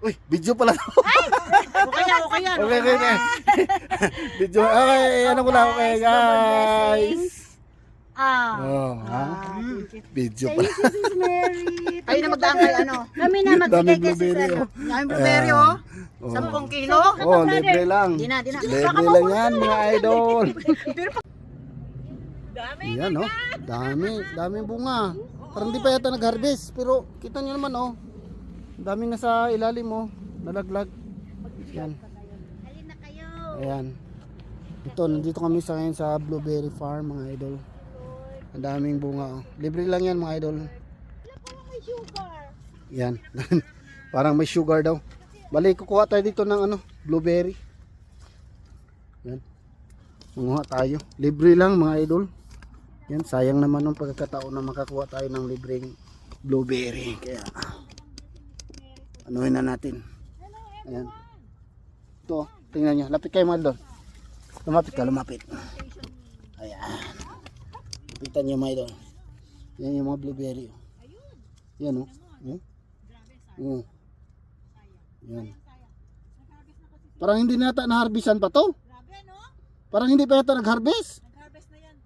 Uy, video pala. Okay yan, okay yan. Okay. Video. Okay, ano ko lang. Okay, guys. Oh, ha? Video pala. Thank you, Sis Mary. Kayo na magdaan kayo ano. Kami na magbigay Daming kay Sis blueberry, ano. oh. Yung blueberry oh. Oh. 10 kilo. Oh, libre lang. Di na. Libre lang yan, mga idol. Yan, oh. Daming bunga. Parang di pa yata nag-harvest. Pero kita nyo naman, oh. Daming nasa ilalim, oh. Nalaglag. Yan. Halin na kayo. Ayan. Ito, nandito kami sa ngayon sa blueberry farm, mga idol. Ang daming bunga, oh. Libre lang yan, mga idol. May sugar. Yan. Parang may sugar daw. Bali, kukuha tayo dito ng ano, blueberry. Yan. Manguha tayo. Libre lang, mga idol. Yan, sayang naman ng pagkakataon na makakuha tayo ng libreng blueberry. Kaya, anuhin na natin. Ayan. Ito, tingnan nyo. Lapit kayo, mga idol. Lumapit. Ayan. Lapitan nyo, mga idol. Yan yung mga blueberry. Yan, oh. Oh. Yan. Parang hindi na yata na-harvestan pa to. Parang hindi pa yata nag-harvest. Nag-harvest na yan.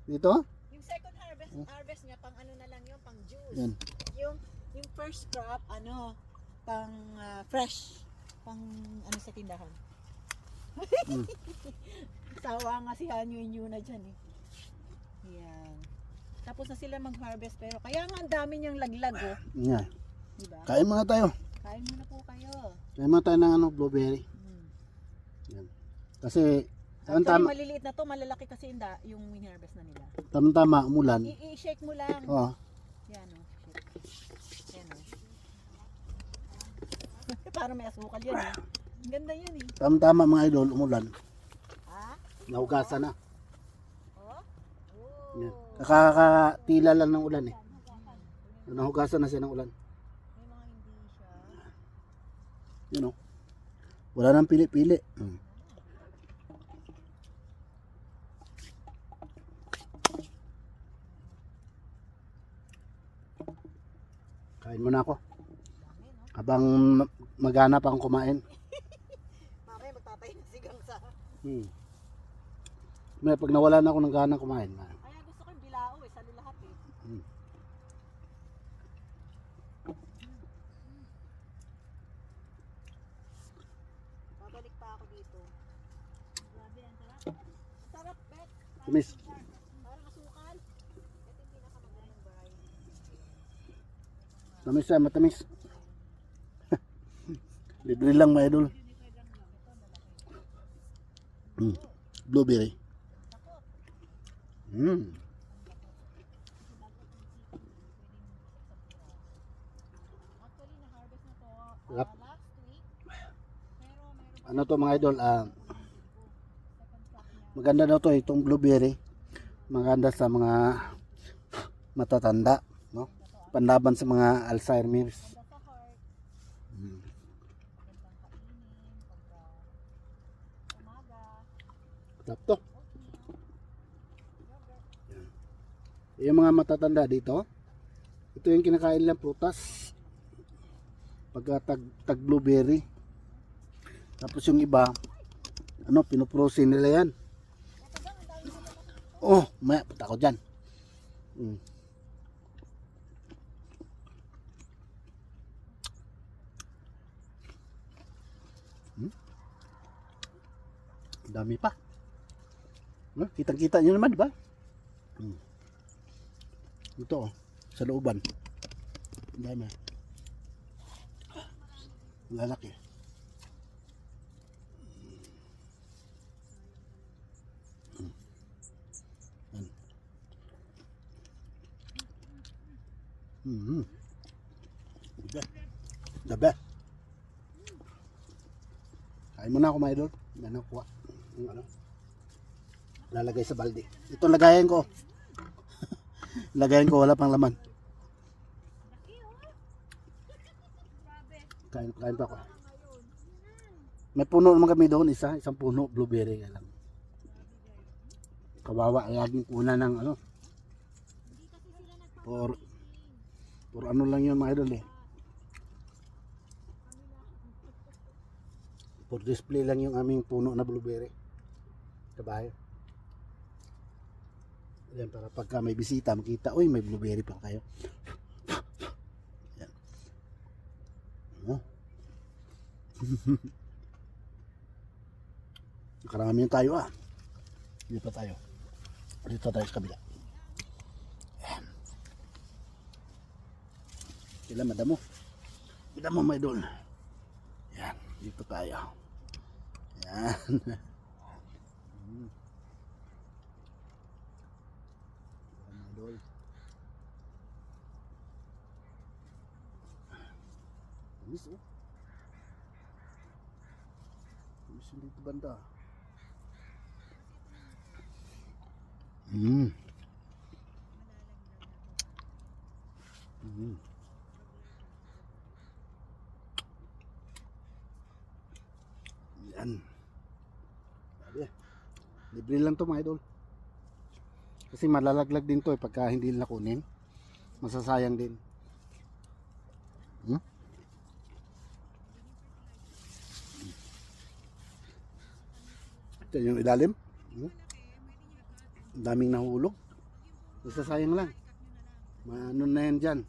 Dito? Yung second harvest niya pang ano na lang yung pang juice. Yan. Yung first crop ano pang fresh, pang ano sa tindahan. Sawa nga si Hanyo na dyan eh. Yan. Tapos na sila mag-harvest pero kaya nga ang dami niyang laglag oh. Yan. Diba? Kain muna tayo. Kain muna po kayo. Kain muna tayo ng ano, blueberry. Yan. Kasi, Actually, tama, maliliit na to, malalaki kasi yung harvest na nila. tama, umulan. I-shake mo lang. Oh. Yan o. Yan o. Parang may asukal yan eh. Ang ganda yan eh. Tama, mga idol, umulan. Ha? Nahugasan na. Oh? Yan. Kakatila lang ng ulan eh. Nahugasan na siya ng ulan. May mga hindi siya. Yan o. Wala nang pili-pili. Kain muna ako. Habang maghanap akong kumain. Mamaya magtatay na sigang sa... May pag nawala na ako ng gana kumain. Kaya gusto ko yung bilao eh, salo lahat eh. Babalik pa ako dito. Grabe, ang sarap. Sarap, Bet. Tumis. Parang asukal. Ito yung pinakamagandang variety. Tamis siya, matamis. Libre lang, mga idol. Blueberry. Actually, na-harvest na to Sarap. last week. Pero meron Ano to, mga idol? Maganda daw to itong blueberry. Maganda sa mga matatanda, no? Panlaban sa mga Alzheimer's. sa heart. Magandang kainin pagka umaga. Sarap to. Yung mga matatanda dito, ito yung kinakain nilang prutas. Pagka tag blueberry. Tapos yung iba, ano, pinoprosin nila yan. Oh, maya, punta ako dyan. Dami pa. Kitang-kita nyo naman, di ba? Ito, oh, sa looban. Ang dami. Lalaki. The best. Kain muna ako, mga idol. Yan ang kuha. Yung ano, lalagay sa balde. Ito lagayan ko. Lagayan ko, wala pang laman. Kain pa ako. May puno naman kami doon, isang puno, blueberry lang. Kawawa, laging kuna ng ano. For ano lang yun, mga idol eh. For display lang yung aming puno na blueberry. Kabayo. Yan, para pagka may bisita, makita, uy, may blueberry pa kayo. Yan. Oh. Nakarami yung tayo Dito pa tayo. Dito tayo sa kabila. Yan. Sila madamo. Madamo may doon. Yan. Dito tayo. Yan. Idol. Miss Miss dito banda. Mm. Yan. Sabi, libre lang to mga idol. Kasi malalaglag din to pagka hindi nila kunin. Masasayang din. Ito yung ilalim. Ang daming nahulog. Masasayang lang. Ano na yan dyan.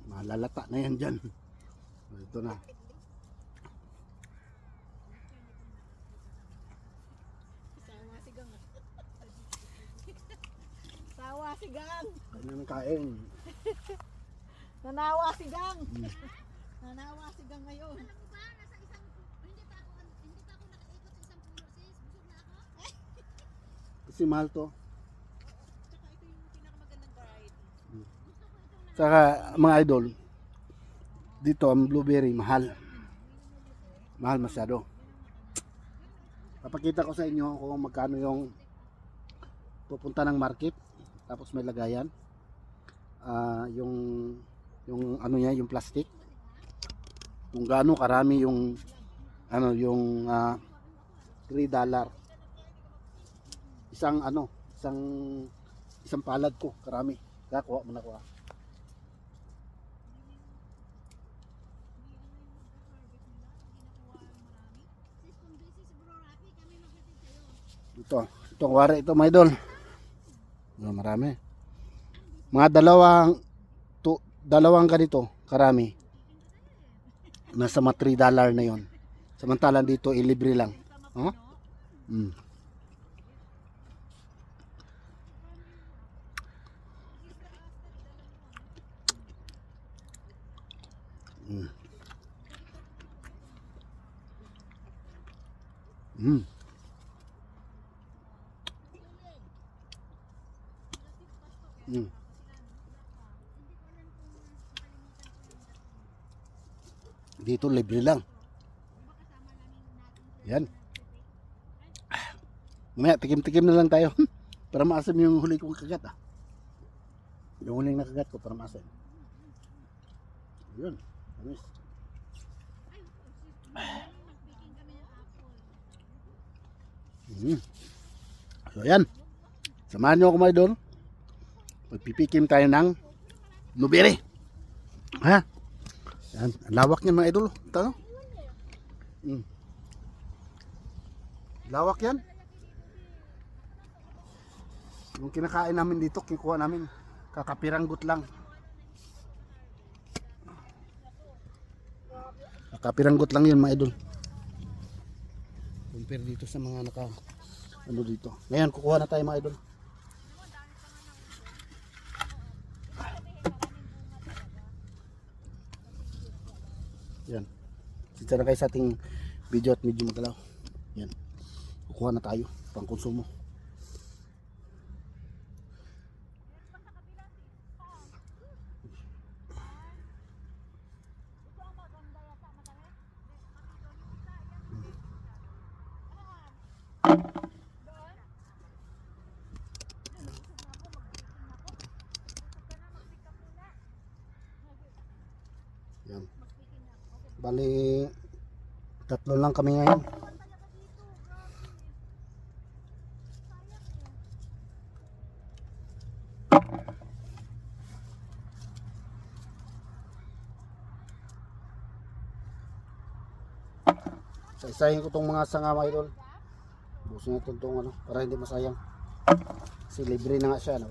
Malalata na yan dyan. Ito na. Sawa si Gang. Kanya ng kain. Nanawa si Gang. Nanawa si Gang ngayon. Alam mo ba, nasa isang, hindi pa ako nakaikot sa isang puno, sis. Busog na ako. Kasi mahal to. Tsaka ito yung pinakamagandang variety. Saka mga idol, dito ang blueberry mahal. Mahal masyado. Papakita ko sa inyo kung magkano yung pupunta ng market. Tapos may lagayan. Yung ano niya, yung plastic. Kung gaano karami yung yung $3. Isang palad ko, karami. Kaya kuha mo na kuha. Sis, kung busy si Bro Rafi, kami magkatid sa'yo. Itong wari ito mga idol. Marami. Mga dalawang ganito karami. Nasa mga $3 na yon. Samantalang dito ilibre lang. Huh? Mm. Mm. Mm. Mm. Dito libre lang. Yan. Mamaya tikim-tikim na lang tayo. Para maasim yung huli kong kagat Yung huling nakagat ko para maasim. Yun. Anis. So yan. Samahan nyo ako mga idol. Magpipikim tayo ng blueberry. Ha? Yan. Ang lawak niyan mga idol. Ito. Lawak yan. Yung kinakain namin dito, kinukuha namin. Kakapiranggot lang. Kakapiranggot lang yun mga idol. Compare dito sa mga dito. Ngayon, kukuha na tayo mga idol. Yan. Sita na kayo sa ating video at medyo magalaw. Yan. Kukuha na tayo pang konsumo. Yan. Bali, 3 lang kami ngayon. Isa-isahin ko tong mga sanga mga idol. Busin natin tong ano, para hindi masayang. Kasi libre na nga siya, no?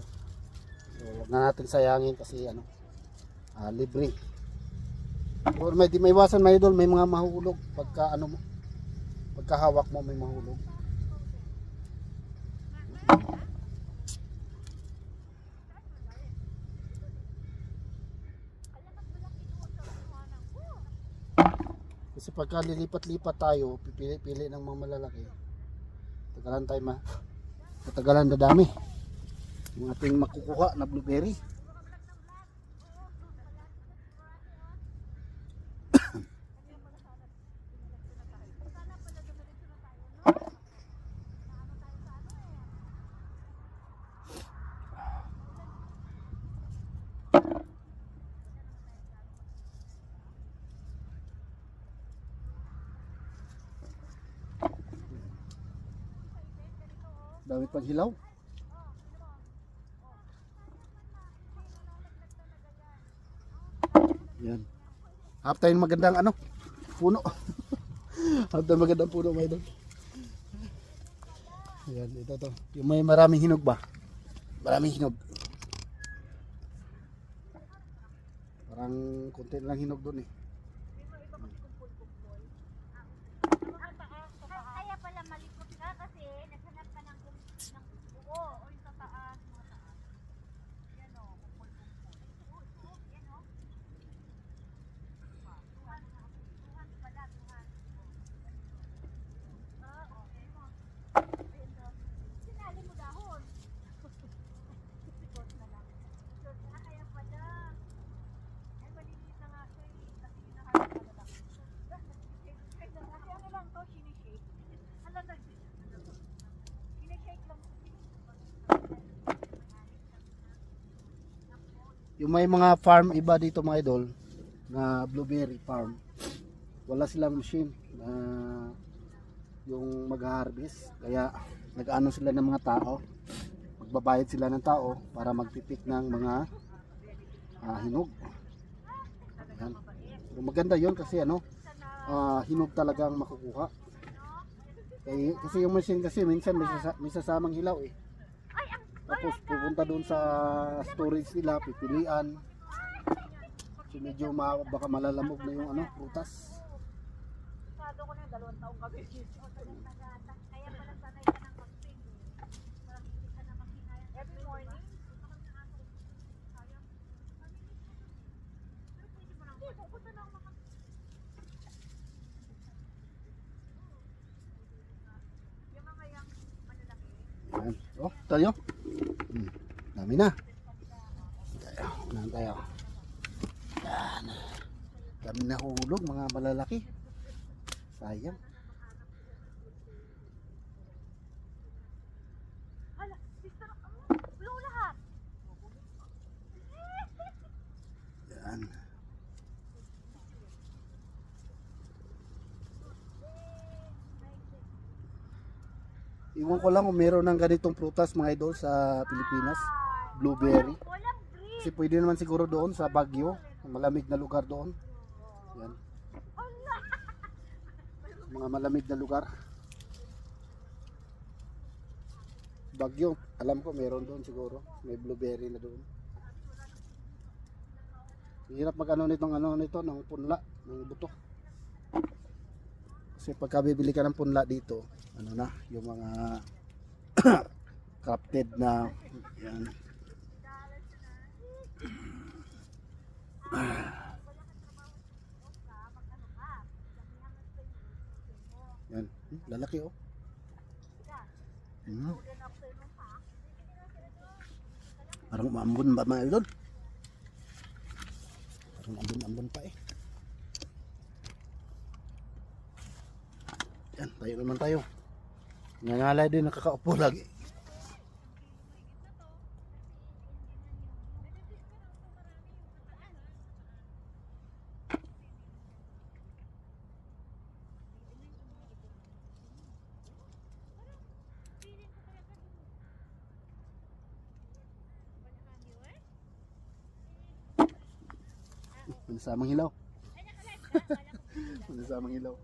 So, huwag na natin sayangin kasi ano, libre. Pero di maiwasan mga idol, may mga mahuhulog pagka ano mo, pagka hawak mo may mahulog. Kasi pagka lilipat-lipat tayo, pipili-pili ng mga malalaki. Tagalan tayo matagalan na dami. Yung ating makukuha na blueberry. Dami pang hilaw. Yan. Half tayo magandang ano, puno. Half tayo magandang puno mga idol. Yan, ito to. Yung may maraming hinog ba? Maraming hinog. Parang konti lang hinog doon eh. Kaya pala malikot ka kasi naghanap ka ng buo o yung sa taas, mga taas. Yan o, kumpul-kumpul. Yan o. Tuhan pala, tuhan. Okay mo. Ayun daw. Sinali mo dahon. Sikot na lang. Kaya pala. Ay, maliliit na nga siya eh. Kasi hinahanap ka na lang. Kasi ano lang to, sinishake. Ano na, sinishake lang. Yung may mga farm iba dito mga idol na blueberry farm, wala silang machine na yung mag-harvest, kaya nag-ano sila ng mga tao, magbabayad sila ng tao para magpipik ng mga hinog. Ayan. Pero maganda yon kasi ano, hinog talagang makukuha. Kasi yung machine kasi minsan may sasamang hilaw eh. Tapos pupunta doon sa storage nila, pipilian. So medyo baka malalamog na yung ano, prutas. Sado ko na yung 2 taong gabi. Kaya pala sanay ka ng mag-pig. Parang hindi ka na maghinayang. Every morning. Hindi, pupunta na ako mga Yung mga yung malalaki. Ayan. Oh, tayo. Dami na. Tayo, unahan tayo. Ayan. Dami na hulog, mga malalaki. Sayang. Hala, sister, blue lahat. Ayan. Iwan ko lang kung meron ng ganitong prutas mga idol sa Pilipinas. Blueberry. Walang green. Kasi pwede naman siguro doon sa Baguio, malamig na lugar doon. Yan. Mga malamig na lugar. Baguio, alam ko meron doon siguro. May blueberry na doon. Hirap mag-ano nitong ano nito ng punla, ng buto. Kasi pagka bibili ka ng punla dito, ano na, yung mga crafted na yan. Yan, lalaki oh. Parang maambon ba mga idol? Parang ambon pa eh. Yan, tayo naman tayo. Nangalay din, nakakaupo lagi. Manasamang hilaw. Manasamang hilaw.